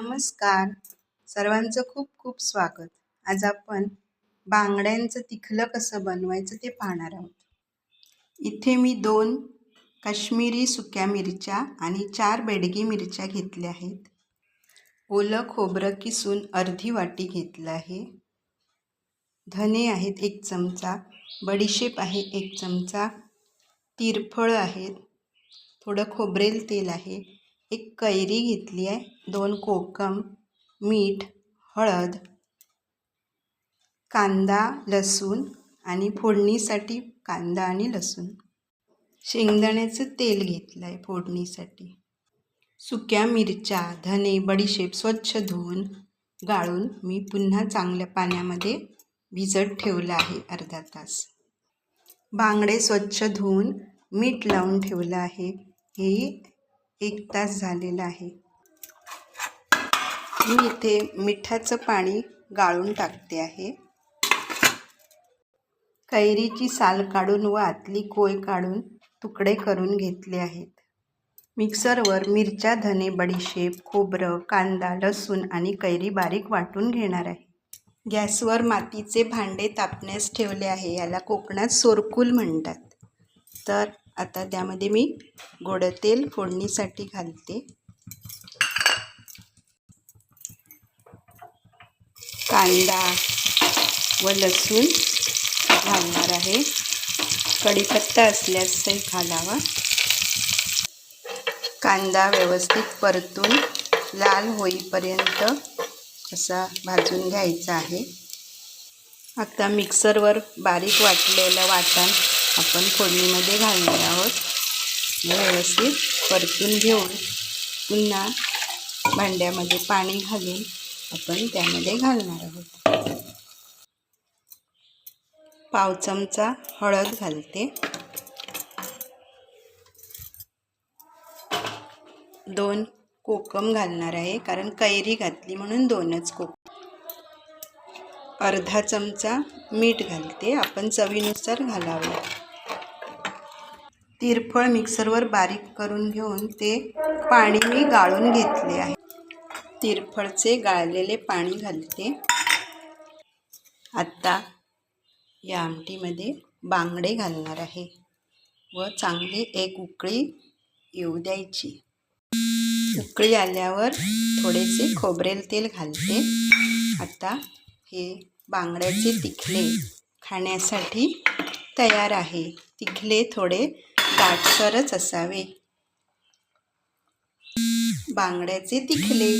नमस्कार. सर्वांचं खूप खूप स्वागत. आज आपण बांगड्यांचं तिखलं कसं बनवायचं ते पाहणार आहोत. इथे मी 2 काश्मीरी सुक्या मिरच्या आणि 4 बेडगी मिरच्या घेतल्या आहेत. ओलं खोबरं किसून अर्धी वाटी घेतलं आहे. धने आहेत 1 चमचा, बडीशेप आहे 1 चमचा, तिरफळ आहेत, थोडं खोबरेल तेल आहे, 1 कैरी घेतली आहे, 2 कोकम, मीठ, हळद, कांदा, लसूण आणि फोडणीसाठी कांदा आणि लसूण, शेंगदाण्याचं तेल घेतलं आहे फोडणीसाठी. सुक्या मिरच्या, धने, बडीशेप स्वच्छ धुवून गाळून मी पुन्हा चांगल्या पाण्यामध्ये भिजत ठेवलं आहे अर्धा तास. बांगडे स्वच्छ धुवून मीठ लावून ठेवलं आहे. हे 1 तास झालेलं आहे. मी इथे मिठाचं पाणी गाळून टाकते आहे. कैरीची साल काढून व आतली कोय काढून तुकडे करून घेतले आहेत. मिक्सरवर मिरच्या, धने, बडीशेप, खोबरं, कांदा, लसूण आणि कैरी बारीक वाटून घेणार आहे. गॅसवर मातीचे भांडे तापण्यास ठेवले आहे. याला कोकणात सोरकुल म्हणतात. तर आता त्यामध्ये मी गोडं तेल फोडणीसाठी घालते. कांदा व लसूण घालणार आहे. कढीपत्ता असल्यासही घालावा. कांदा व्यवस्थित परतून लाल होईपर्यंत असा भाजून घ्यायचा आहे. आता मिक्सरवर बारीक वाटलेलं वाटण आपण फोडणीमध्ये घालणार आहोत. व्यवस्थित परतून घेऊन पुन्हा भांड्यामध्ये पाणी घालून आपण त्यामध्ये घालणार आहोत. पाव चमचा हळद घालते. 2 कोकम घालणार आहे, कारण कैरी घातली म्हणून 2च कोकम. अर्धा चमचा मीठ घालते. आपण चवीनुसार घालावे. तिरफळ मिक्सरवर बारीक करून घेऊन ते पाणी मी गाळून घेतले आहे. तिरफळचे गाळलेले पाणी घालते. आता या आमटीमध्ये बांगडे घालणार आहे व चांगली 1 उकळी येऊ द्यायची. उकळी आल्यावर थोडेसे खोबरेल तेल घालते. आता हे बांगड्याचे तिखले खाण्यासाठी तयार आहे. तिखले थोडे दाटसरच असावे. बांगड्याचे तिखले